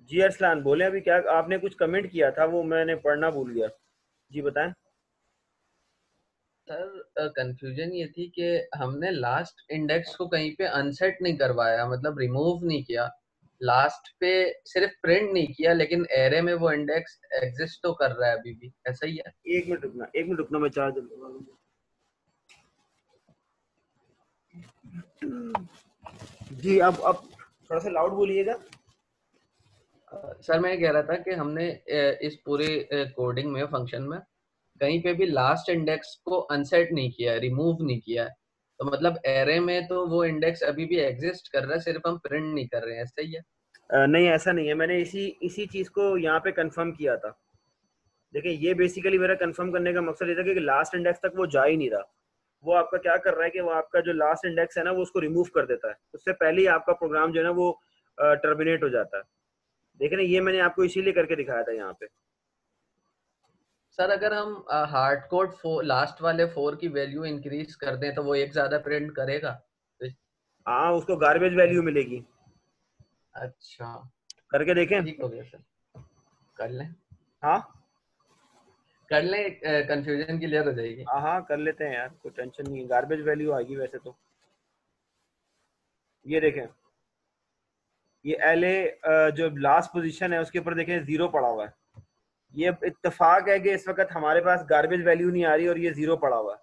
जी अरसलान बोले, अभी क्या आपने कुछ कमेंट किया था, वो मैंने पढ़ना भूल गया। जी बताएं। सर कंफ्यूजन ये थी कि हमने लास्ट इंडेक्स को कहीं पे अनसेट नहीं करवाया, मतलब रिमूव नहीं किया। लास्ट पे सिर्फ प्रिंट नहीं किया, लेकिन एरे में वो इंडेक्स एग्जिस्ट तो कर रहा है अभी भी, ऐसा ही है। एक मिनट रुकना, एक मिनट रुकना, मैं चार्ज लगा लूं। जी अब थोड़ा सा लाउड बोलिएगा। सर मैं ये कह रहा था कि हमने इस पूरे कोडिंग में, फंक्शन में, कहीं पे भी लास्ट इंडेक्स को अनसेट नहीं किया है, रिमूव नहीं किया है। तो मतलब एरे में तो वो इंडेक्स अभी भी एग्जिस्ट कर रहा है, सिर्फ हम प्रिंट नहीं कर रहे हैं, ऐसा ही है। नहीं ऐसा नहीं है, मैंने इसी इसी चीज को यहाँ पे कंफर्म किया था। देखिए ये बेसिकली मेरा कंफर्म करने का मकसद ये था कि लास्ट इंडेक्स तक वो जा ही नहीं रहा। वो आपका क्या कर रहा है कि वो आपका जो लास्ट इंडेक्स है ना, वो उसको रिमूव कर देता है, उससे पहले ही आपका प्रोग्राम जो है ना वो टर्मिनेट हो जाता है। देखिए ना, ये मैंने आपको इसीलिए करके दिखाया था यहाँ पे। सर अगर हम हार्ड कोड लास्ट वाले 4 की वैल्यू इंक्रीज कर दें तो वो एक ज्यादा प्रिंट करेगा तो। हाँ, उसको गार्बेज वैल्यू मिलेगी। अच्छा। करके देखें। ठीक हो गया सर, कर लें। हाँ कर लें, कंफ्यूजन क्लियर हो जाएगी। हाँ हाँ, कर लेते हैं यार, कोई टेंशन नहीं है, गार्बेज वैल्यू आएगी वैसे तो। ये देखें, ये एल ए जो लास्ट पोजीशन है उसके ऊपर देखें जीरो पड़ा हुआ है। ये इत्तेफाक है कि इस वक्त हमारे पास गार्बेज वैल्यू नहीं आ रही और ये जीरो पड़ा हुआ है।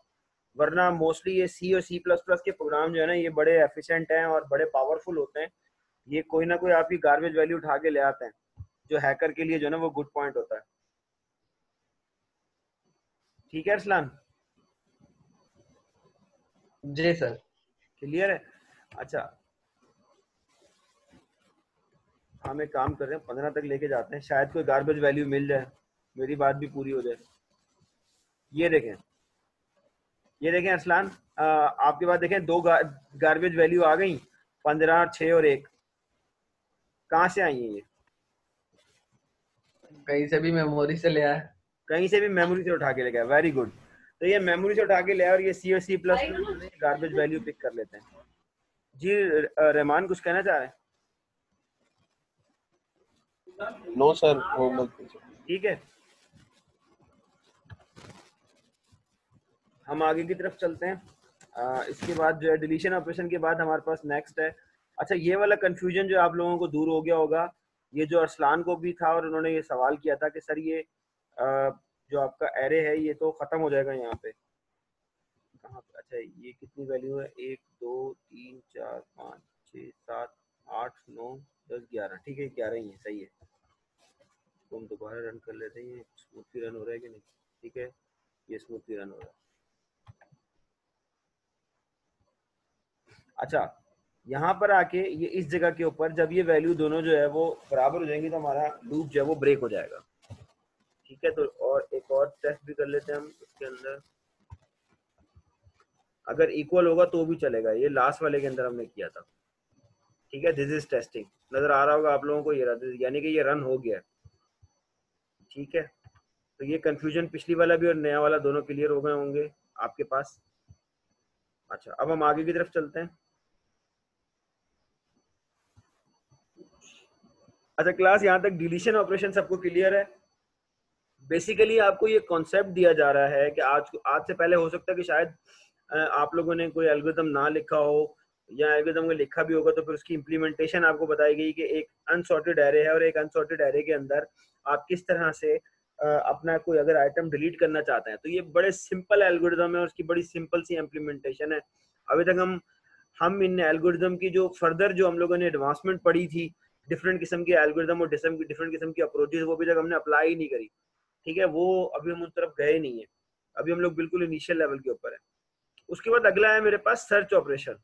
वरना मोस्टली ये सी और सी प्लस प्लस के प्रोग्राम जो है ना, ये बड़े एफिशिएंट हैं और बड़े पावरफुल होते हैं। ये कोई ना कोई आपकी गार्बेज वैल्यू उठा के ले आते हैं, जो हैकर के लिए जो है ना वो गुड पॉइंट होता है। ठीक है अरसलान, जी सर। क्लियर है। अच्छा, हम एक काम कर रहे हैं, 15 तक लेके जाते हैं, शायद कोई गार्बेज वैल्यू मिल जाए, मेरी बात भी पूरी हो जाए। ये देखें, ये देखें अरसलान, आपके पास देखें दो गार्बेज वैल्यू आ गई, 15, 6 और 1। कहाँ से आई है ये? कहीं से भी मेमोरी से ले आया। कहीं से भी मेमोरी से उठा के ले गया, वेरी गुड। तो ये मेमोरी से उठा के ले आया और ये सी और C plus plus garbage value pick कर लेते हैं। जी रहमान कुछ कहना चाह रहे हैं? नो सर, वो मत पूछो। ठीक है, हम आगे की तरफ चलते हैं। इसके बाद जो है डिलीशन ऑपरेशन के बाद हमारे पास नेक्स्ट है। अच्छा, ये वाला कंफ्यूजन जो आप लोगों को दूर हो गया होगा, ये जो अरसलान को भी था और उन्होंने ये सवाल किया था कि सर ये जो आपका एरे है ये तो ख़त्म हो जाएगा यहाँ पे, कहाँ पे? अच्छा, ये कितनी वैल्यू है? 1 2 3 4 5 6 7 8 9 10 11, ठीक है 11 ही है, सही है। तो हम दोबारा रन कर लेते हैं, ये स्मूथली रन हो रहा है कि नहीं? ठीक है, ये स्मूथली रन हो रहा है। अच्छा, यहाँ पर आके ये इस जगह के ऊपर जब ये वैल्यू दोनों जो है वो बराबर हो जाएंगी तो हमारा लूप जो है वो ब्रेक हो जाएगा। ठीक है, तो और एक और टेस्ट भी कर लेते हैं हम इसके अंदर। अगर इक्वल होगा तो भी चलेगा, ये लास्ट वाले के अंदर हमने किया था। ठीक है, दिस इज टेस्टिंग, नजर आ रहा होगा आप लोगों को, ये यानी कि ये रन हो गया है। ठीक है, तो ये कंफ्यूजन पिछली वाला भी और नया वाला दोनों क्लियर हो गए होंगे आपके पास। अच्छा, अब हम आगे की तरफ चलते हैं। अच्छा क्लास, यहाँ तक डिलीशन ऑपरेशन सबको क्लियर है? बेसिकली आपको ये कॉन्सेप्ट दिया जा रहा है कि आज से पहले हो सकता है कि शायद आप लोगों ने कोई एल्गोरिथम ना लिखा हो, या एल्गोरिथम को लिखा भी होगा तो फिर उसकी इम्प्लीमेंटेशन आपको बताई गई कि एक अनसॉर्टेड एरे है और एक अनसॉर्टेड एरे के अंदर आप किस तरह से अपना कोई अगर आइटम डिलीट करना चाहते हैं, तो ये बड़े सिंपल एल्गोरिथम है और उसकी बड़ी सिंपल सी इम्प्लीमेंटेशन है। अभी तक हम इन एल्गोरिथम की जो फर्दर जो हम लोगों ने एडवांसमेंट पढ़ी थी, डिफरेंट किस्म के एल्गोरिथम और डिफरेंट किस्म की अप्रोचेस, वो अभी तक हमने अप्लाई ही नहीं करी। ठीक है, वो अभी हम उन तरफ गए नहीं है, अभी हम लोग बिल्कुल इनिशियल लेवल के ऊपर है। उसके बाद अगला है मेरे पास सर्च ऑपरेशन।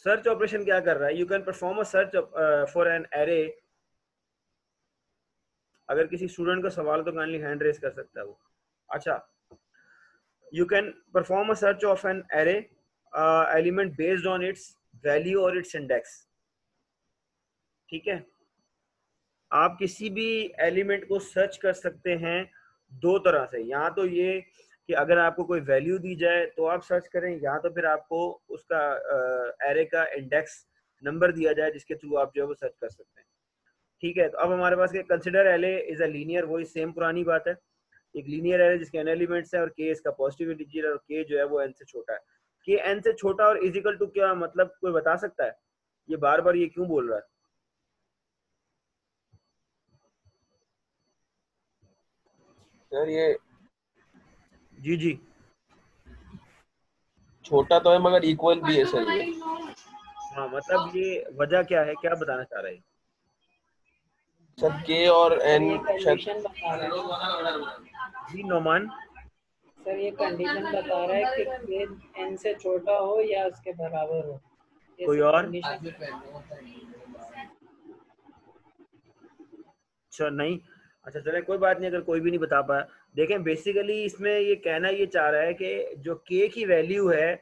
सर्च ऑपरेशन क्या कर रहा है? You can perform a search for an array. अगर किसी स्टूडेंट का सवाल तो काइंडली हैंड रेस कर सकता है वो। अच्छा, you can perform a search of an array element based on it's value और इट्स इंडेक्स। ठीक है, आप किसी भी एलिमेंट को सर्च कर सकते हैं दो तरह से। यहाँ तो ये कि अगर आपको कोई वैल्यू दी जाए तो आप सर्च करें, या तो फिर आपको उसका एरे का इंडेक्स नंबर दिया जाए जिसके थ्रू आप जो है वो सर्च कर सकते हैं। ठीक है, तो अब हमारे पास कंसिडर एले इज अ लीनियर, वही सेम पुरानी बात है, एक लीनियर एरे जिसके n एलिमेंट्स है और k इसका पॉजिटिव इंटीजर और k जो है वो n से छोटा है। k n से छोटा और इज इक्वल टू क्या मतलब, कोई बता सकता है? ये बार बार ये क्यों बोल रहा है? सर ये जी जी, छोटा तो है मगर इक्वल भी है सर ये। हाँ मतलब ये वजह क्या है, क्या बताना चाह रहा है? सर के और सर एन ये शायद। कंडीशन बता रहा है, जी नोमान, सर ये कंडीशन बता रहा है कि के एन से छोटा हो या उसके बराबर हो, ये कोई सब और? कंडीशन। अच्छा नहीं, अच्छा चले कोई बात नहीं, अगर कोई भी नहीं बता पाया। देखें बेसिकली इसमें ये कहना ये चाह रहा है कि जो k की वैल्यू है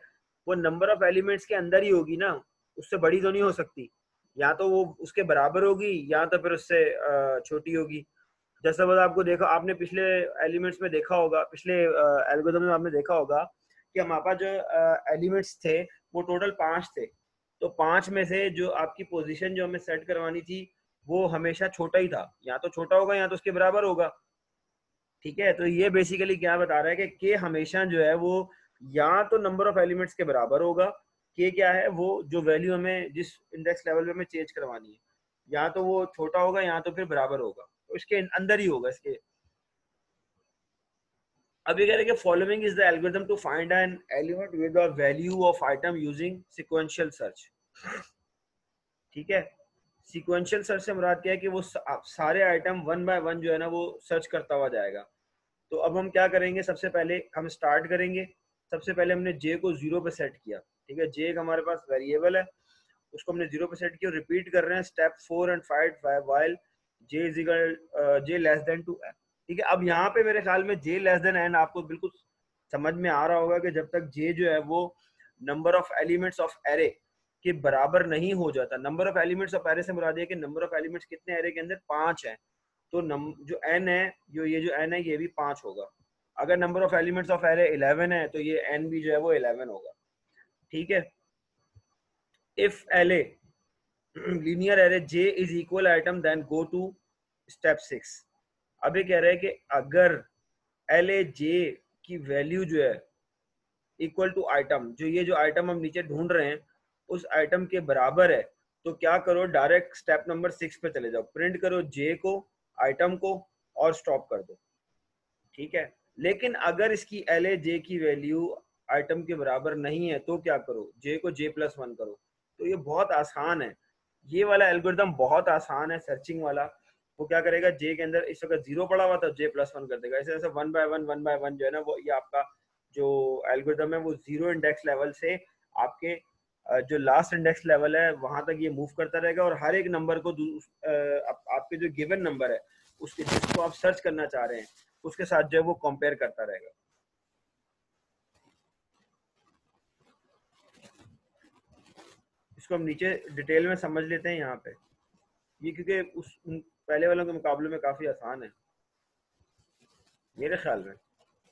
वो नंबर ऑफ एलिमेंट्स के अंदर ही होगी ना, उससे बड़ी तो नहीं हो सकती। या तो वो उसके बराबर होगी या तो फिर उससे छोटी होगी। जैसा बस आपको देखा, आपने पिछले एलिमेंट्स में देखा होगा, पिछले एल्गोरिथम में आपने देखा होगा कि हमारे पास जो एलिमेंट्स थे वो टोटल 5 थे। तो 5 में से जो आपकी पोजीशन जो हमें सेट करवानी थी वो हमेशा छोटा ही था, या तो छोटा होगा या तो उसके बराबर होगा। ठीक है, तो ये बेसिकली क्या बता रहा है कि के हमेशा जो है वो या तो नंबर ऑफ एलिमेंट्स के बराबर होगा, के क्या है वो जो वैल्यू हमें जिस इंडेक्स लेवल पे हमें चेंज करवानी है, या तो वो छोटा होगा या तो फिर बराबर होगा, तो इसके अंदर ही होगा इसके। अब ये कह रहे हैं कि following is the algorithm to find an element with the value of item using sequential search. ठीक है, सीक्वेंशियल सर्च से मुराद क्या है कि वो सारे आइटम वन बाय वन जो है ना वो सर्च करता हुआ जाएगा। तो अब हम क्या करेंगे, सबसे पहले हम स्टार्ट करेंगे। सबसे पहले हमने जे को 0 पे सेट किया। ठीक है, जे एक हमारे पास वेरिएबल है, उसको हमने 0 पे सेट किया। रिपीट कर रहे हैं step 4 and 5 while J is equal J less than to N. ठीक है, अब यहाँ पे मेरे ख्याल में जे लेस देन एन आपको बिल्कुल समझ में आ रहा होगा कि जब तक जे जो है वो number of elements of array के बराबर नहीं हो जाता। Number of elements of array से मुराद है कि नंबर ऑफ एलिमेंट्स कितने एरे के अंदर 5 है, तो जो n है, ये जो n है ये भी 5 होगा। अगर number of elements of array 11 है तो ये n भी जो है वो 11 होगा। ठीक है, if LA linear array j is equal item then go to step 6। अब ये कह रहे हैं कि अगर LA j की वैल्यू जो है इक्वल टू आइटम, जो आइटम हम नीचे ढूंढ रहे हैं उस आइटम के बराबर है, तो क्या करो, डायरेक्ट स्टेप नंबर 6 पे चले जाओ, प्रिंट करो जे को, आइटम को, और स्टॉप कर दो। ठीक है, लेकिन अगर इसकी LA जे की वैल्यू आइटम के बराबर नहीं है तो क्या करो, जे को J+1 करो। तो ये बहुत आसान है, ये वाला एल्गोरिथम बहुत आसान है सर्चिंग वाला। वो क्या करेगा, जे के अंदर इस वक्त 0 पड़ा हुआ था, J+1 कर देगा। ऐसे ऐसे वन बाय वन जो है ना वो ये आपका जो एल्गोरिथम है वो 0 इंडेक्स लेवल से आपके जो लास्ट इंडेक्स लेवल है वहां तक ये मूव करता रहेगा, और हर एक नंबर को आपके जो गिवन नंबर है उसके जिसको आप सर्च करना चाह रहे हैं उसके साथ जो है वो कंपेयर करता रहेगा। इसको हम नीचे डिटेल में समझ लेते हैं यहाँ पे, ये क्योंकि पहले वालों के मुकाबले में काफी आसान है मेरे ख्याल में।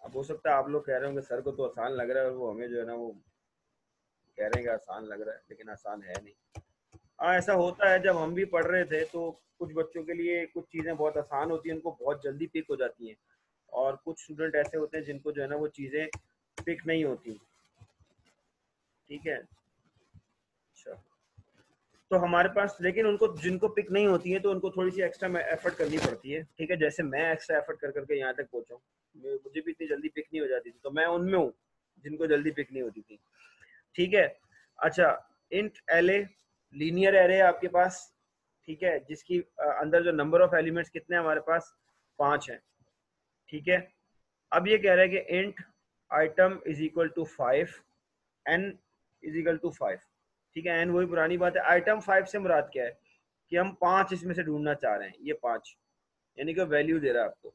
अब हो सकता है आप लोग कह रहे होंगे सर को तो आसान लग रहा है, और वो हमें जो है ना वो कह रहे हैं कि आसान लग रहा है, लेकिन आसान है नहीं। हाँ ऐसा होता है, जब हम भी पढ़ रहे थे तो कुछ बच्चों के लिए कुछ चीज़ें बहुत आसान होती हैं, उनको बहुत जल्दी पिक हो जाती हैं, और कुछ स्टूडेंट ऐसे होते हैं जिनको जो है ना वो चीज़ें पिक नहीं होती। ठीक है, अच्छा, तो हमारे पास लेकिन उनको जिनको पिक नहीं होती है तो उनको थोड़ी सी एक्स्ट्रा एफर्ट करनी पड़ती है। ठीक है, जैसे मैं एक्स्ट्रा एफर्ट कर करके यहाँ तक पहुँचा हूँ, मुझे भी इतनी जल्दी पिक नहीं हो जाती थी, तो मैं उनमें हूँ जिनको जल्दी पिक नहीं होती थी। ठीक है, अच्छा, इंट LA लीनियर एरे आपके पास, ठीक है, जिसकी अंदर जो नंबर ऑफ एलिमेंट्स कितने हैं हमारे पास 5 हैं। ठीक है, अब ये कह रहा है कि int item is equal to 5, n is equal to 5। ठीक है, n वही पुरानी बात है। आइटम 5 से मुराद क्या है कि हम 5 इसमें से ढूंढना चाह रहे हैं, ये 5 यानी कि वैल्यू दे रहा है आपको।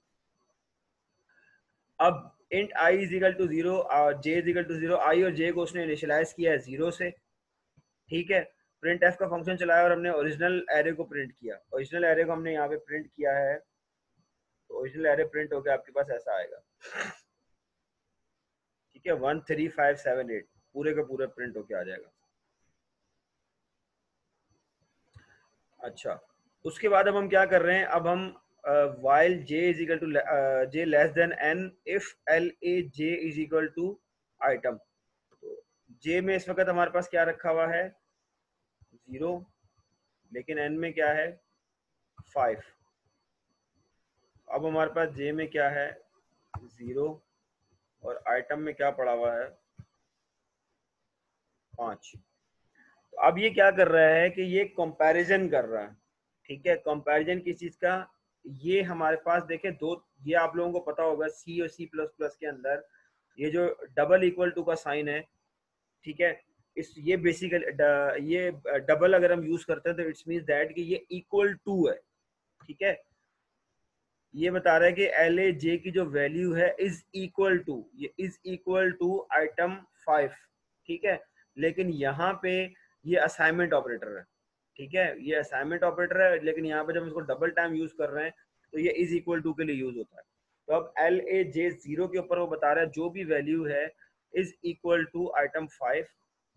अब int i is equal to 0 और j is equal to 0, i और j को उसने इनिशियलाइज किया है 0 से। ठीक है, प्रिंट एफ का फंक्शन चलाया और हमने ओरिजिनल एरे को प्रिंट किया। ओरिजिनल एरे को हमने यहाँ पे प्रिंट किया है, तो ओरिजिनल एरे प्रिंट होकर आपके पास ऐसा आएगा। ठीक है, 1 3 5 7 8 पूरे का पूरा प्रिंट होके आ जाएगा। अच्छा, उसके बाद अब हम क्या कर रहे हैं, अब हम while j is equal to j less than n if LAJ is equal to item। तो j में इस वक्त हमारे पास क्या रखा हुआ है 0, लेकिन n में क्या है 5। अब हमारे पास j में क्या है 0 और आइटम में क्या पड़ा हुआ है 5। तो अब ये क्या कर रहा है कि ये कंपैरिजन कर रहा है, ठीक है। कंपैरिजन किस चीज का, ये हमारे पास देखे दो, ये आप लोगों को पता होगा सी और सी प्लस प्लस के अंदर ये जो डबल इक्वल टू का साइन है, ठीक है, इस ये बेसिकली ये डबल अगर हम यूज करते हैं तो इट्स मींस दैट कि ये इक्वल टू है, ठीक है। ये बता रहा है कि एल ए जे की जो वैल्यू है इज इक्वल टू, ये इज इक्वल टू आइटम 5, ठीक है। लेकिन यहाँ पे ये असाइनमेंट ऑपरेटर है, ठीक है, ये असाइनमेंट ऑपरेटर है, लेकिन यहाँ पे जब हम इसको डबल टाइम यूज कर रहे हैं तो ये इज इक्वल टू के लिए यूज होता है। तो अब एल ए जे 0 के ऊपर वो बता रहा है जो भी वैल्यू है is equal to item 5,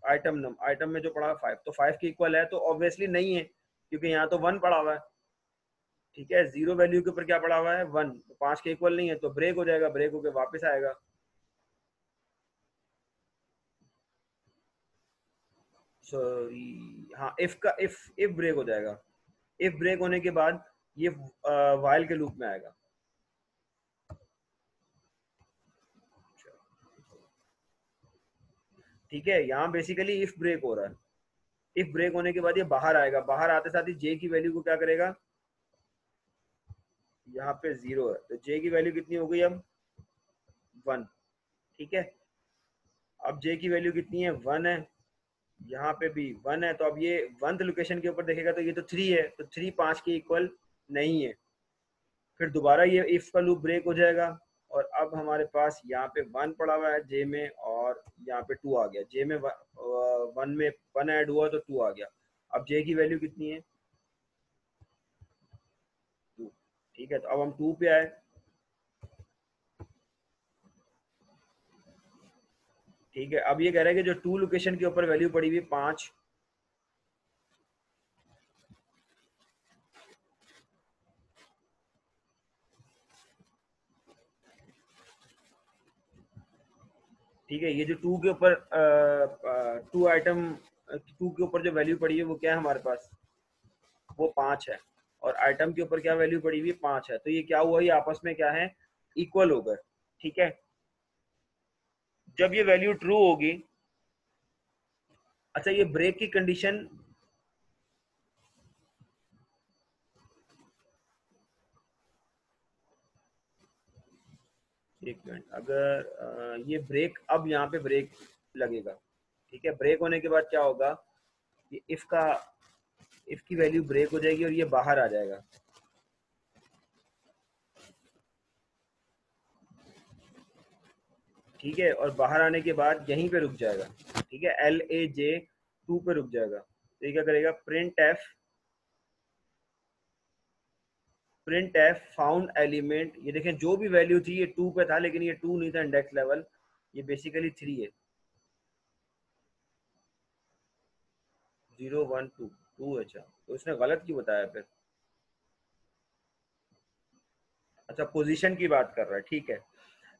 item में जो पड़ा है 5, तो 5 के इक्वल है, तो ऑब्वियसली नहीं है क्योंकि यहाँ तो 1 पड़ा हुआ है, ठीक है। 0 वैल्यू के ऊपर क्या पड़ा हुआ है 1, तो 5 के इक्वल नहीं है, तो ब्रेक हो जाएगा, ब्रेक होकर वापस आएगा। सॉरी, हाँ, इफ ब्रेक हो जाएगा, इफ ब्रेक होने के बाद ये वाइल के लूप में आएगा। ठीक है, यहाँ बेसिकली इफ ब्रेक हो रहा है, इफ ब्रेक होने के बाद ये बाहर आएगा, बाहर आते साथ ही जे की वैल्यू को क्या करेगा, यहाँ पे 0 है तो जे की वैल्यू कितनी हो गई अब 1, ठीक है। अब जे की वैल्यू कितनी है 1 है, यहाँ पे भी 1 है, तो अब ये 1th लोकेशन के ऊपर देखेगा तो ये तो 3 है, तो 3 5 के इक्वल नहीं है। फिर दोबारा ये इफ का लूप ब्रेक हो जाएगा और अब हमारे पास यहाँ पे 1 पड़ा हुआ है जे में और यहाँ पे 2 आ गया, जे में 1 में 1 ऐड हुआ तो 2 आ गया। अब जे की वैल्यू कितनी है 2, ठीक है। तो अब हम 2 पे आए, ठीक है। अब ये कह रहा है कि जो 2 लोकेशन के ऊपर वैल्यू पड़ी हुई 5, ठीक है, ये जो 2 के ऊपर 2 आइटम 2 के ऊपर जो वैल्यू पड़ी है वो क्या है हमारे पास, वो 5 है, और आइटम के ऊपर क्या वैल्यू पड़ी हुई 5 है, तो ये क्या हुआ, ये आपस में क्या है इक्वल हो गए, ठीक है। जब ये वैल्यू ट्रू होगी, अच्छा ये ब्रेक की कंडीशन, एक मिनट, अगर ये ब्रेक, अब यहाँ पे ब्रेक लगेगा, ठीक है। ब्रेक होने के बाद क्या होगा, ये इफ की वैल्यू ब्रेक हो जाएगी और ये बाहर आ जाएगा, ठीक है, और बाहर आने के बाद यहीं पे रुक जाएगा, ठीक है, LAJ 2 पे रुक जाएगा। तो ये क्या करेगा, प्रिंट एफ फाउंड एलिमेंट, ये देखें जो भी वैल्यू थी ये 2 पे था, लेकिन ये 2 नहीं था इंडेक्स लेवल, ये बेसिकली 3 है, 0 1 2 2। अच्छा, तो उसने गलत क्यों बताया फिर, अच्छा पोजीशन की बात कर रहा है, ठीक है।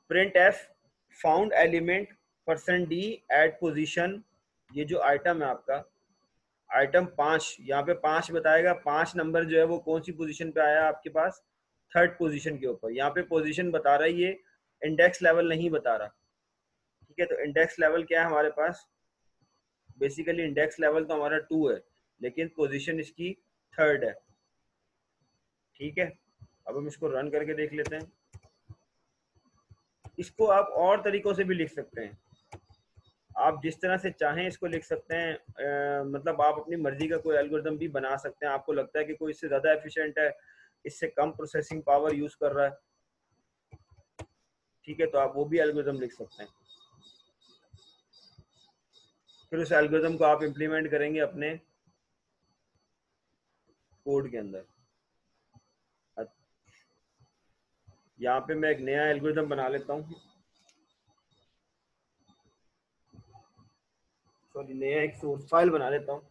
Printf found element %d at position, ये जो आइटम है आपका आइटम 5, यहाँ पे 5 बताएगा, 5 नंबर जो है वो कौन सी पोजीशन पे आया आपके पास, 3rd पोजीशन के ऊपर। यहाँ पे पोजीशन बता रहा है, ये इंडेक्स लेवल नहीं बता रहा, ठीक है। तो इंडेक्स लेवल क्या है हमारे पास, बेसिकली इंडेक्स लेवल तो हमारा 2 है, लेकिन पोजीशन इसकी 3rd है, ठीक है। अब हम इसको रन करके देख लेते हैं। इसको आप और तरीकों से भी लिख सकते हैं, आप जिस तरह से चाहें इसको लिख सकते हैं, मतलब आप अपनी मर्जी का कोई एल्गोरिथम भी बना सकते हैं। आपको लगता है कि कोई इससे ज़्यादा एफिशिएंट है, इससे कम प्रोसेसिंग पावर यूज़ कर रहा है, ठीक है, तो आप वो भी एल्गोरिथम लिख सकते हैं। फिर उस एल्गोरिथम को आप इम्प्लीमेंट करेंगे अपने कोड के अंदर। यहाँ पे मैं एक नया एल्गोरिथम बना लेता हूँ, सॉरी, नया एक सोर्स फाइल बना लेता हूँ।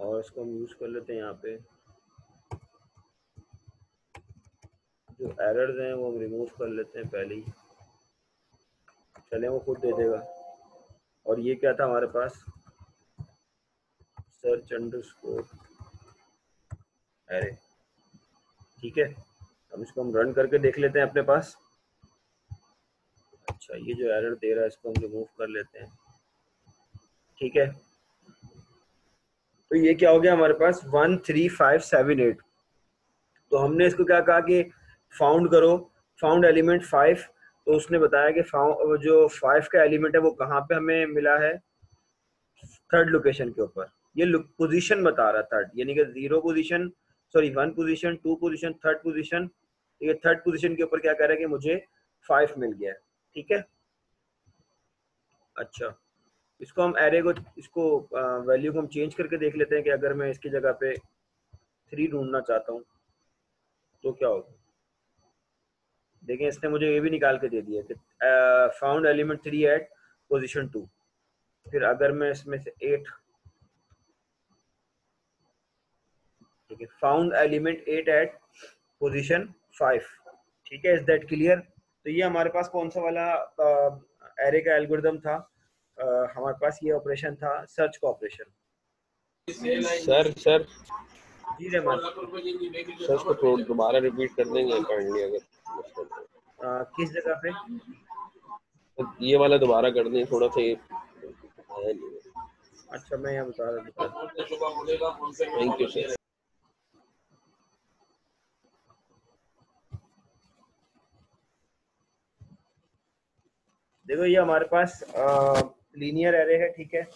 और इसको हम यूज कर लेते हैं यहाँ पे। जो एरर्स हैं वो हम रिमूव कर लेते हैं पहले ही, चले वो खुद दे देगा। और ये क्या था हमारे पास, सर्च अंडरस्कोर एरे, ठीक है। अब इसको हम रन करके देख लेते हैं अपने पास। अच्छा, ये जो एरर दे रहा है इसको हम रिमूव कर लेते हैं, ठीक है। तो ये क्या हो गया हमारे पास 13578। तो हमने इसको क्या कहा कि फाउंड करो, फाउंड एलिमेंट 5। तो उसने बताया कि जो 5 का एलिमेंट है वो कहाँ पे हमें मिला है, थर्ड लोकेशन के ऊपर। ये पोजीशन बता रहा थर्ड, यानी कि 0 position, sorry 1 position, 2 position, third position. ये थर्ड पोजीशन के ऊपर क्या कह रहा है कि मुझे 5 मिल गया है, ठीक है। अच्छा, इसको हम एरे को, इसको वैल्यू को हम चेंज करके देख लेते हैं कि अगर मैं इसकी जगह पे 3 ढूंढना चाहता हूँ तो क्या होगा। देखें, इसने मुझे ये भी निकाल के दे दिया कि फाउंड एलिमेंट 3 एट पोजीशन 2। फिर अगर मैं इसमें से 8, ठीक है, फाउंड एलिमेंट 8 एट पोजीशन 5, ठीक है। Is that clear? तो ये हमारे पास कौन सा वाला एरे का एल्गोरिदम था, हमारे पास ये ऑपरेशन था, सर्च का ऑपरेशन। सर जी रहमान, सर उसको थोड़ा दोबारा रिपीट कर देंगे काइंडली अगर किस जगह पे? ये वाला दोबारा कर दें, थोड़ा सा ये आया नहीं। अच्छा, मैं यहाँ बता रहा हूँ। Thank you sir. देखो, ये हमारे पास लीनियर एरे है, ठीक है,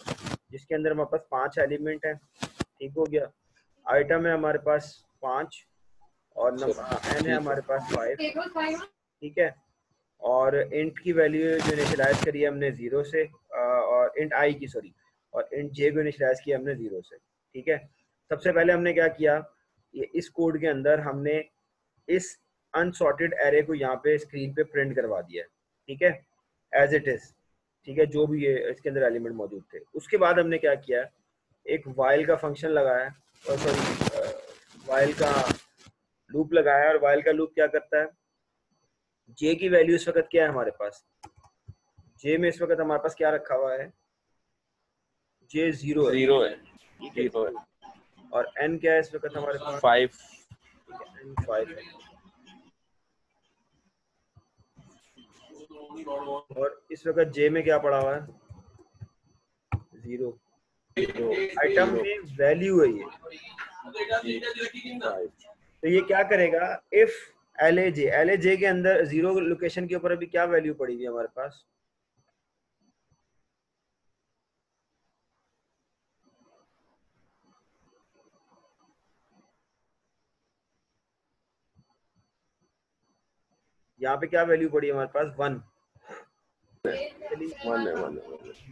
जिसके अंदर हमारे पास 5 एलिमेंट है, ठीक हो गया। आइटम है हमारे पास 5 और एन है हमारे पास 5, ठीक है। और इंट की वैल्यू जो इनिशियलाइज करी है हमने 0 से, और इंट आई की, सॉरी, और इंट जे को इनिशियलाइज किया हमने 0 से, ठीक है। सबसे पहले हमने क्या किया, ये इस कोड के अंदर हमने इस अनसॉर्टेड एरे को यहाँ पे स्क्रीन पे प्रिंट करवा दिया है, ठीक है, एज इट इज, ठीक है, जो भी ये इसके अंदर एलिमेंट मौजूद थे। उसके बाद हमने क्या किया, एक वाइल का फंक्शन लगाया, और सॉरी वाइल का लूप लगाया। और वाइल का लूप क्या करता है, जे की वैल्यू इस वक्त क्या है हमारे पास, जे में इस वक्त हमारे पास क्या रखा हुआ है, जे 0 है, ठीक है। और एन क्या है इस वक्त हमारे पास 5, एन 5 है। और इस वक्त जे में क्या पड़ा हुआ है, 0। आइटम में वैल्यू है ये। तो ये क्या करेगा, इफ एल ए जे के अंदर 0 लोकेशन के ऊपर अभी क्या वैल्यू पड़ी हुई है हमारे पास, यहाँ पे क्या वैल्यू पड़ी है हमारे पास, 1।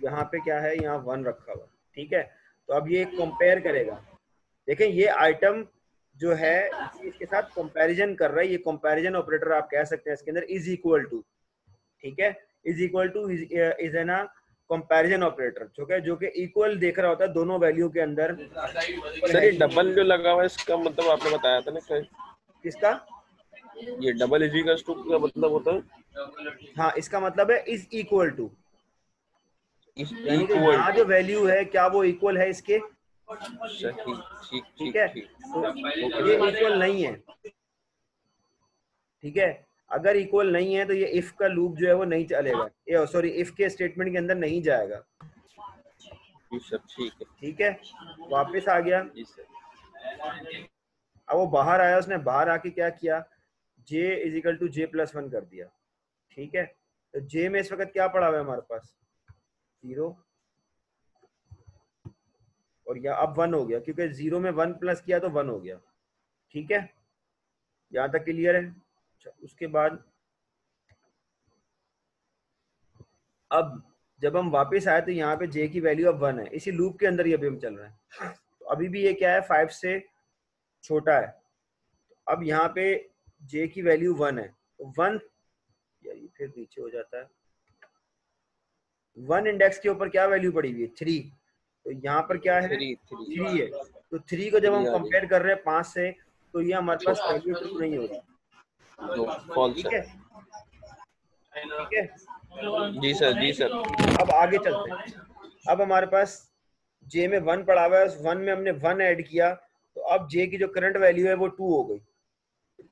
यहाँ पे क्या है, यहाँ 1 रखा हुआ, ठीक है। तो अब ये कंपेयर करेगा। देखें, ये आइटम जो है इसके साथ कंपैरिजन कर रहा है। ये कंपैरिजन ऑपरेटर आप कह सकते हैं इसके अंदर, इज इक्वल टू, ठीक है, is equal two is an comparison operator, जो कि इक्वल देख रहा होता है दोनों वैल्यू के अंदर। सर ये डबल जो लगा हुआ है इसका मतलब आपने बताया था ना सर, किसका? ये डबल इक्वल टू का मतलब होता है, हाँ, इसका मतलब है इज इक्वल टू, यानी कि यहाँ जो वैल्यू है क्या वो इक्वल है इसके, ठीक है। तो ये इक्वल नहीं है, ठीक है। अगर इक्वल नहीं है तो ये इफ का लूप जो है वो नहीं चलेगा, ये सॉरी इफ के स्टेटमेंट के अंदर नहीं जाएगा, ठीक है। वापस आ गया, अब वो बाहर आया, उसने बाहर आके क्या किया, j is equal to j plus 1 कर दिया, ठीक है। तो j में इस वक्त क्या पड़ा हुआ है हमारे पास, 0, और यह अब 1 हो गया, क्योंकि 0 में 1 प्लस किया तो 1 हो गया, ठीक है। यहाँ तक क्लियर है? अच्छा, उसके बाद अब जब हम वापस आए तो यहाँ पे j की वैल्यू अब 1 है, इसी लूप के अंदर ये अभी हम चल रहे हैं। तो अभी भी ये क्या है, 5 से छोटा है। अब यहाँ पे j की वैल्यू 1 है, तो 1 यार ये फिर नीचे हो जाता है, 1 इंडेक्स के ऊपर क्या वैल्यू पड़ी हुई है, 3, तो यहाँ पर क्या है, 3 है। तो 3 को जब हम कंपेयर कर रहे हैं 5 से, तो ये हमारे पास वैल्यू ट्रू नहीं होगी, ठीक है, ठीक है जी सर, जी सर। अब आगे चलते हैं। अब हमारे पास जे में 1 पड़ा हुआ है, उस 1 में हमने 1 ऐड किया, तो अब जे की जो करंट वैल्यू है वो 2 हो गई,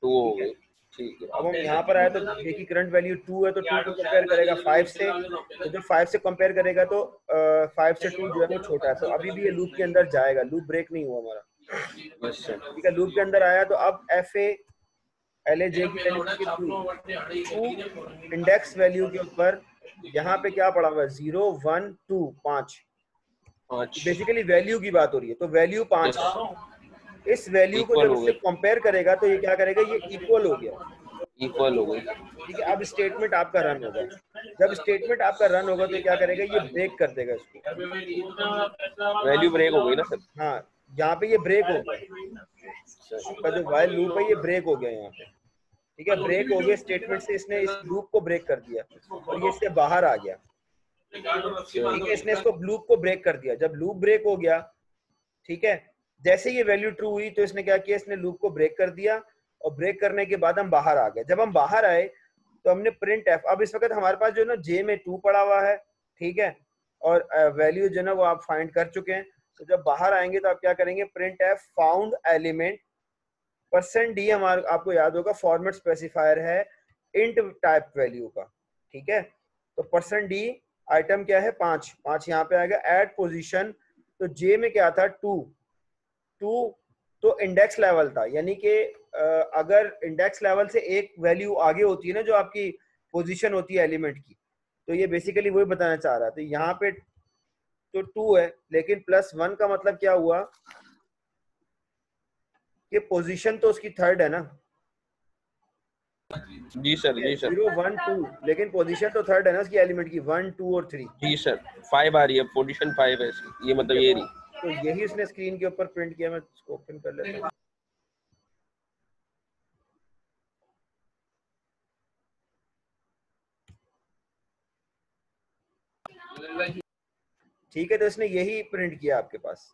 2 हो गई, ठीक है। अब हम यहाँ पर आए तो जे की करंट वैल्यू 2 है, तो 2 को कंपेयर करेगा 5 से, तो जब 5 से कंपेयर करेगा तो 5 से 2 जो है वो छोटा है, तो अभी भी ये लूप के अंदर जाएगा, लूप ब्रेक नहीं हुआ हमारा, ठीक है। लूप के अंदर आया तो अब एफ ए एल ए जे की वैल्यू 2 इंडेक्स वैल्यू के ऊपर यहाँ पे क्या पड़ा हुआ है, 0 1 2 5, बेसिकली वैल्यू की बात हो रही है, तो वैल्यू 5 है। इस वैल्यू को जब इससे कंपेयर करेगा तो ये क्या करेगा, ये इक्वल हो गया, इक्वल हो गई, ठीक है। अब स्टेटमेंट आपका रन होगा, जब स्टेटमेंट आपका रन होगा तो क्या करेगा, ये ब्रेक कर देगा इसको, वैल्यू ब्रेक हो गई ना सर। हाँ यहाँ पे ये ब्रेक हो गया, आपका जो व्हाइल लूप है ये ब्रेक हो गया यहाँ पे, ठीक है। ब्रेक हो गया स्टेटमेंट से, इसने इस लूप को ब्रेक कर दिया और ये इससे बाहर आ गया, ठीक है। इसने इसको लूप को ब्रेक कर दिया, जब लूप ब्रेक हो गया, ठीक है, जैसे ये वैल्यू ट्रू हुई तो इसने क्या किया, इसने लूप को ब्रेक कर दिया, और ब्रेक करने के बाद हम बाहर आ गए। जब हम बाहर आए तो हमने प्रिंट एफ, अब इस वक्त हमारे पास जो है ना जे में 2 पड़ा हुआ है, ठीक है, और वैल्यू जो है ना वो आप फाइंड कर चुके हैं, तो जब बाहर आएंगे तो आप क्या करेंगे, print F found element %d, हमारे आपको याद होगा फॉर्मेट स्पेसिफायर है इंट टाइप वैल्यू का, ठीक है। तो %d आइटम क्या है, 5 यहाँ पे आएगा, एट पोजीशन, तो जे में क्या था 2 तो इंडेक्स लेवल था, यानी कि अगर इंडेक्स लेवल से एक वैल्यू आगे होती है ना, जो आपकी पोजीशन होती है एलिमेंट की, तो ये बेसिकली वही बताना चाह रहा था। तो यहाँ पे तो 2 है, लेकिन +1 का मतलब क्या हुआ कि पोजीशन तो उसकी 3rd है ना, जी सर, जी सर। 0 1 2, लेकिन पोजीशन तो 3rd है ना उसकी एलिमेंट की, 1 2 और 3। जी सर, 5 आ रही है, पोजीशन 5 है इसकी, ये मतलब ये रही। तो यही उसने स्क्रीन के ऊपर प्रिंट किया, मैं इसको ओपन कर लेता हूँ। ठीक है, तो इसने यही प्रिंट किया आपके पास,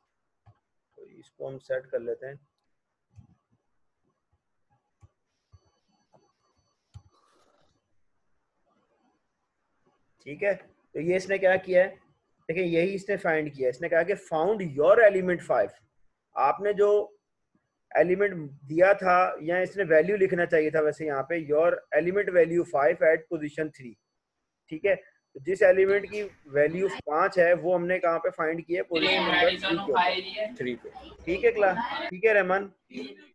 तो इसको हम सेट कर लेते हैं। ठीक है, तो ये इसने क्या किया है, देखिए यही इसने फाइंड किया, इसने कहा कि फाउंड योर एलिमेंट 5, आपने जो एलिमेंट दिया था, या इसने वैल्यू लिखना चाहिए था वैसे यहाँ पे, your element value 5 at position 3, ठीक है। तो जिस एलिमेंट की वैल्यू 5 है वो हमने कहाँ पे फाइंड किया है, पोजीशन नंबर 3 पे, ठीक है क्लास, ठीक है रहमान।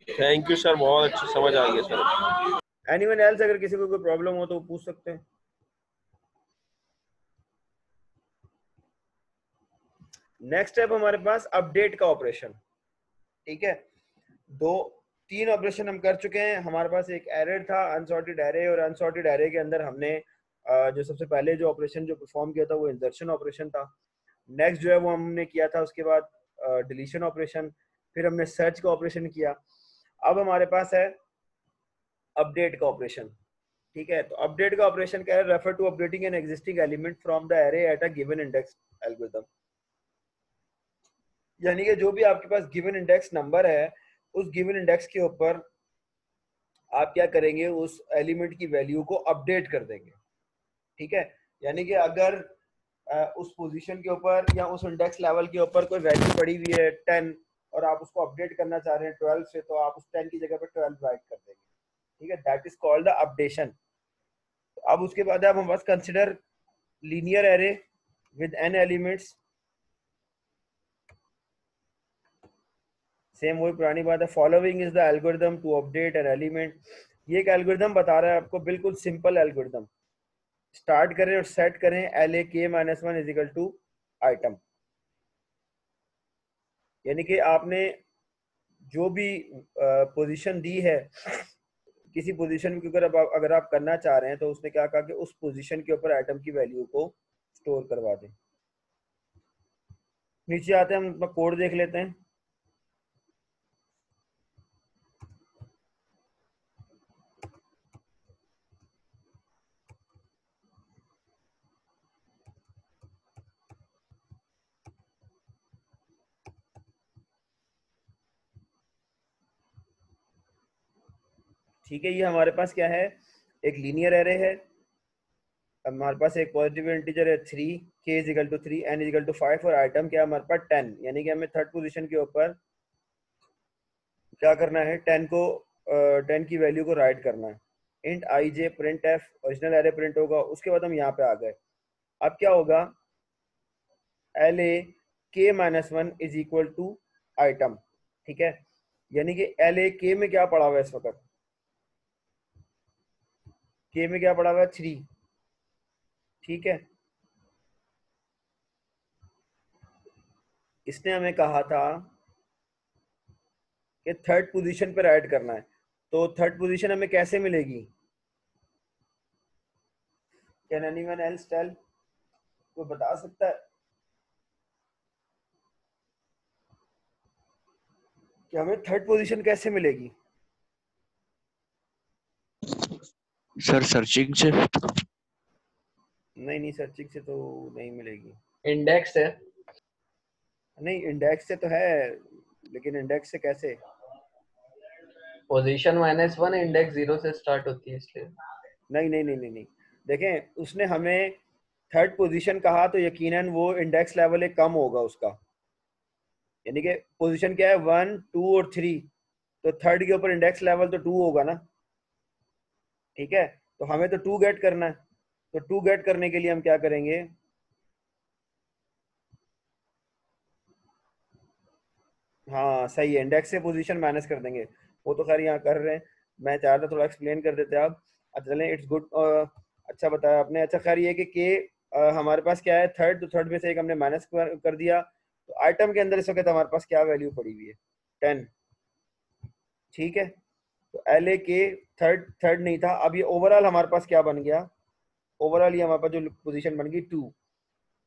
थैंक यू सर, बहुत अच्छी समझ आ गई सर। एनीवन एल्स, अगर किसी को कोई प्रॉब्लम हो तो पूछ सकते हैं। नेक्स्ट स्टेप हमारे पास अपडेट का ऑपरेशन, ठीक है। 3 ऑपरेशन हम कर चुके हैं। हमारे पास एक एरर था अनसॉर्टेड एरे, और अनसॉर्टेड एरे के अंदर हमने जो सबसे पहले जो ऑपरेशन जो परफॉर्म किया था वो इंसर्शन ऑपरेशन था। नेक्स्ट जो है वो हमने किया था उसके बाद डिलीशन ऑपरेशन, फिर हमने सर्च का ऑपरेशन किया। अब हमारे पास है अपडेट का ऑपरेशन, ठीक है। तो अपडेट का ऑपरेशन क्या है, refer to updating an existing element from the array at a given index algorithm, यानी कि जो भी आपके पास गिवन इंडेक्स नंबर है, उस गिवन इंडेक्स के ऊपर आप क्या करेंगे, उस एलिमेंट की वैल्यू को अपडेट कर देंगे, ठीक है। यानी कि अगर उस पोजीशन के ऊपर या उस इंडेक्स लेवल के ऊपर कोई वैल्यू पड़ी हुई है 10, और आप उसको अपडेट करना चाह रहे हैं 12 से, तो आप उस 10 की जगह पे 12 राइट कर देंगे, ठीक है। That is called the updation. अब उसके बाद आप हम बस consider linear array with n elements, same वही पुरानी बात है, following is the algorithm to update an element. ये एक एल्गोरिथम बता रहा है आपको, बिल्कुल सिंपल एल्गोरिथम। स्टार्ट करें और सेट करें LAK-1 is equal to item, यानी कि आपने जो भी पोजीशन दी है किसी पोजीशन के ऊपर, अगर आप करना चाह रहे हैं तो उसने क्या कहा कि उस पोजीशन के ऊपर आइटम की वैल्यू को स्टोर करवा दें। नीचे आते हैं, हम अपना कोड देख लेते हैं। ठीक है, ये हमारे पास क्या है, एक लीनियर एरे है। हमारे पास एक पॉजिटिव इंटीजर है 3, k is equal to 3, n is equal to 5 और आइटम क्या है हमारे पास 10, यानी कि हमें थर्ड पोजीशन के ऊपर क्या करना है, 10 की वैल्यू को राइट करना है। Int i j printf, original array print होगा। उसके बाद हम यहाँ पे आ गए। अब क्या होगा, L A K minus one is equal to item, ठीक है, यानी कि एल ए के में क्या पड़ा हुआ है इस वक्त, के में क्या पड़ा हुआ है 3, ठीक है। इसने हमें कहा था कि थर्ड पोजीशन पे राइट करना है, तो थर्ड पोजीशन हमें कैसे मिलेगी, कैन एनीवन एल्स टेल, कोई बता सकता है कि हमें थर्ड पोजीशन कैसे मिलेगी? सर सर्चिंग से। नहीं सर्चिंग से तो नहीं मिलेगी। इंडेक्स है। नहीं इंडेक्स से तो है, लेकिन इंडेक्स से कैसे? पोजीशन -1 इंडेक्स 0 से स्टार्ट होती है इसलिए। नहीं, देखें उसने हमें थर्ड पोजीशन कहा तो यकीनन वो इंडेक्स लेवल एक कम होगा उसका, यानी कि पोजीशन क्या है 1, 2 और 3, तो थर्ड के ऊपर इंडेक्स लेवल तो 2 होगा ना, ठीक है। तो हमें तो 2 गेट करना है, तो 2 गेट करने के लिए हम क्या करेंगे, हाँ सही है, इंडेक्स से पोजीशन माइनस कर देंगे। वो तो खैर यहाँ कर रहे हैं, मैं चाह रहा था थोड़ा एक्सप्लेन कर देते आप। अच्छा चलें, इट्स गुड, अच्छा बताया आपने। अच्छा खैर ये कि के हमारे पास क्या है थर्ड, तो थर्ड में से एक हमने माइनस कर दिया, तो आइटम के अंदर इस वक्त हमारे पास क्या वैल्यू पड़ी हुई है 10, ठीक है। तो एल ए के थर्ड नहीं था। अब ये ओवरऑल हमारे पास क्या बन गया, ओवरऑल ये हमारे पास जो पोजीशन बन गई 2,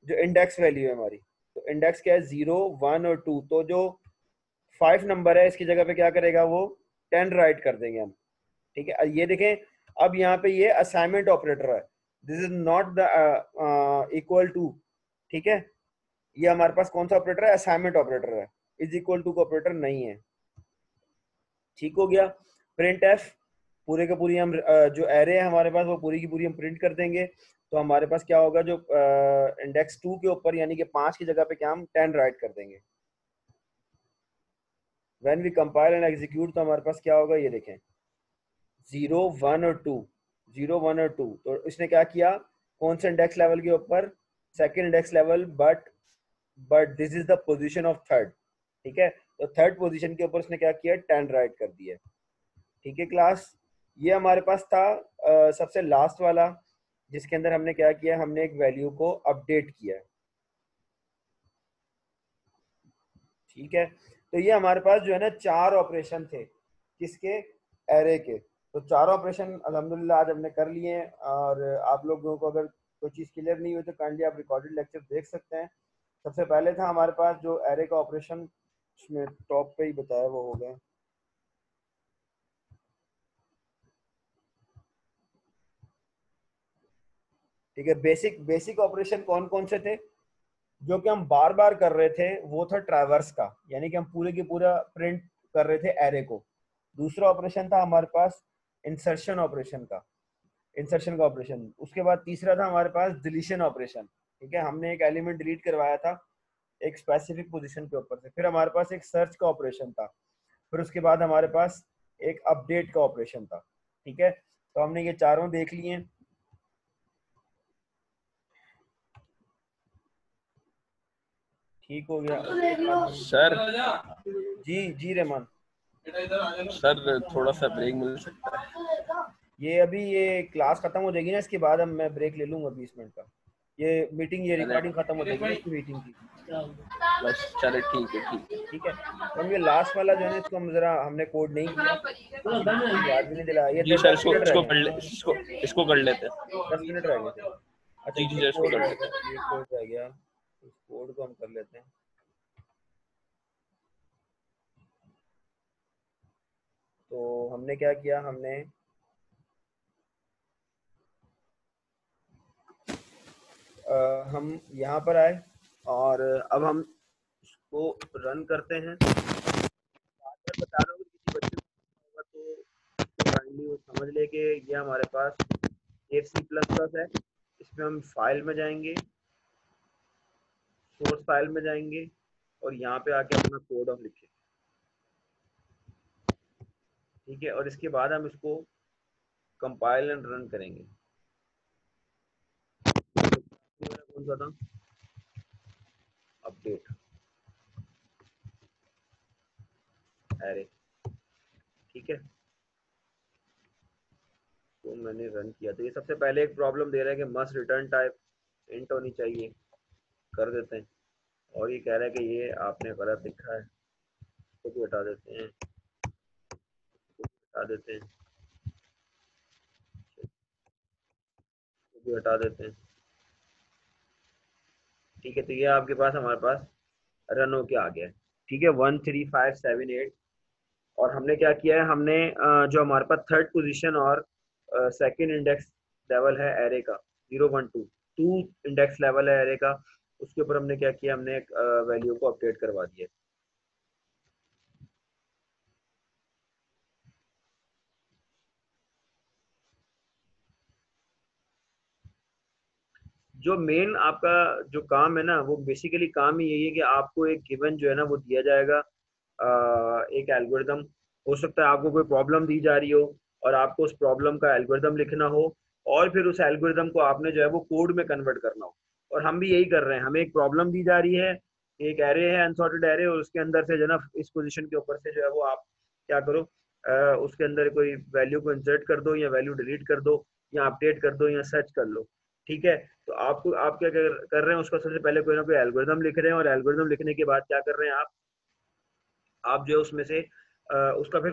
जो इंडेक्स वैल्यू है हमारी। तो इंडेक्स क्या है 0, 1 और 2, तो जो 5 नंबर है इसकी जगह पे क्या करेगा वो 10 राइट कर देंगे हम, ठीक है। ये देखें, अब यहाँ पे ये असाइनमेंट ऑपरेटर है, this is not the equal to, ठीक है। ये हमारे पास कौन सा ऑपरेटर है, असाइनमेंट ऑपरेटर है, इज इक्वल टू का ऑपरेटर नहीं है, ठीक हो गया। प्रिंट एफ, पूरे के पूरी हम जो एरे है हमारे पास वो पूरी की पूरी हम प्रिंट कर देंगे। तो हमारे पास क्या होगा, जो इंडेक्स 2 के ऊपर यानी कि 5 की जगह पे क्या हम 10 राइट कर देंगे। When we compile and execute, तो हमारे पास क्या होगा, ये देखें 0, 1 और 2, 0, 1 और 2, तो इसने क्या किया, कौन से इंडेक्स लेवल के ऊपर, second index level, but this is the position of third, ठीक है। तो थर्ड पोजीशन के ऊपर उसने क्या किया, 10 राइट कर दिया, ठीक है क्लास। ये हमारे पास था सबसे लास्ट वाला, जिसके अंदर हमने क्या किया, हमने एक वैल्यू को अपडेट किया, ठीक है। तो ये हमारे पास जो है ना 4 ऑपरेशन थे, किसके, एरे के। तो 4 ऑपरेशन अल्हम्दुलिल्लाह आज हमने कर लिए हैं। और आप लोगों को अगर कोई चीज़ क्लियर नहीं हुई तो काइंडली आप रिकॉर्डेड लेक्चर देख सकते हैं। सबसे पहले था हमारे पास जो एरे का ऑपरेशन, उसमें टॉप पे ही बताया वो हो गया, ठीक है। बेसिक ऑपरेशन कौन कौन से थे जो कि हम बार बार कर रहे थे, वो था ट्रैवर्स का, यानी कि हम पूरे की पूरा प्रिंट कर रहे थे एरे को। दूसरा ऑपरेशन था हमारे पास इंसर्शन ऑपरेशन का, इंसर्शन का ऑपरेशन। उसके बाद तीसरा था हमारे पास डिलीशन ऑपरेशन, ठीक है, हमने एक एलिमेंट डिलीट करवाया था एक स्पेसिफिक पोजीशन के ऊपर से। फिर हमारे पास एक सर्च का ऑपरेशन था, फिर उसके बाद हमारे पास एक अपडेट का ऑपरेशन था, ठीक है। तो हमने ये चारों देख लिए। ठीक हो गया सर। जी रहमान, सर थोड़ा सा ब्रेक मिल सकता है? ये अभी ये क्लास खत्म हो जाएगी ना, इसके बाद हम मैं ब्रेक ले लूंगा 20 मिनट का। ये मीटिंग, ये रिकॉर्डिंग खत्म हो जाएगी इसकी मीटिंग की, बस चले, ठीक है। ठीक है। तो हम ये लास्ट वाला जो है ना, इसको हम जरा हमने कोड नहीं किया, याद भी नहीं दिलाया। ये जी सर, 10 मिनट रह गए, इसको कर लेते हैं। 10 मिनट रह गए थे। अच्छा जी ये इसको कोड कर रह लेते हैं। गया, ये कोड रह गया, इस कोड को हम कर लेते हैं। तो हमने क्या किया, हमने हम यहाँ पर आए और अब हम इसको रन करते हैं। बता रहा हूँ किसी बच्चे को होगा तो काइंडली समझ लिए कि ये हमारे पास एक C++ है। इसमें हम फाइल में जाएंगे, सोर्स फाइल में जाएंगे और यहाँ पे आके अपना कोड हम लिखेंगे, ठीक है। और इसके बाद हम इसको कंपाइल एंड रन करेंगे। कौन सा था? अपडेट एरे, ठीक है। तो मैंने रन किया, तो ये सबसे पहले एक प्रॉब्लम दे रहा है कि मस्ट रिटर्न टाइप इंट होनी चाहिए, कर देते हैं। और ये कह रहा है कि ये आपने गलत लिखा है, इसको भी हटा देते हैं, हटा देते हैं, इसको भी हटा देते हैं, ठीक है। तो ये आपके पास हमारे पास रन होके आ गया है, ठीक है। 1 3 5 7 8। और हमने क्या किया है, हमने जो हमारे पास थर्ड पोजीशन और सेकंड इंडेक्स लेवल है एरे का 0 1 2 2 इंडेक्स लेवल है एरे का, उसके ऊपर हमने क्या किया, हमने एक वैल्यू को अपडेट करवा दिया। जो मेन आपका जो काम है ना, वो बेसिकली काम ही यही है कि आपको एक गिवन जो है ना वो दिया जाएगा, एक एल्गोरिदम। हो सकता है आपको कोई प्रॉब्लम दी जा रही हो और आपको उस प्रॉब्लम का एल्गोरिदम लिखना हो, और फिर उस एल्गोरिदम को आपने जो है वो कोड में कन्वर्ट करना हो। और हम भी यही कर रहे हैं, हमें एक प्रॉब्लम दी जा रही है, एक एरे है अनसॉर्टेड एरे, और उसके अंदर से जो है ना इस पोजीशन के ऊपर से जो है वो आप क्या करो, उसके अंदर कोई वैल्यू को इंसर्ट कर दो, या वैल्यू डिलीट कर दो, या अपडेट कर दो, या सर्च कर लो, ठीक है। तो आपको आप क्या कर रहे हैं, उसका सबसे पहले कोई ना कोई एल्गोरिदम लिख रहे हैं, और एल्गोरिदम लिखने के बाद क्या कर रहे हैं आप जो है उसमें से उसका फिर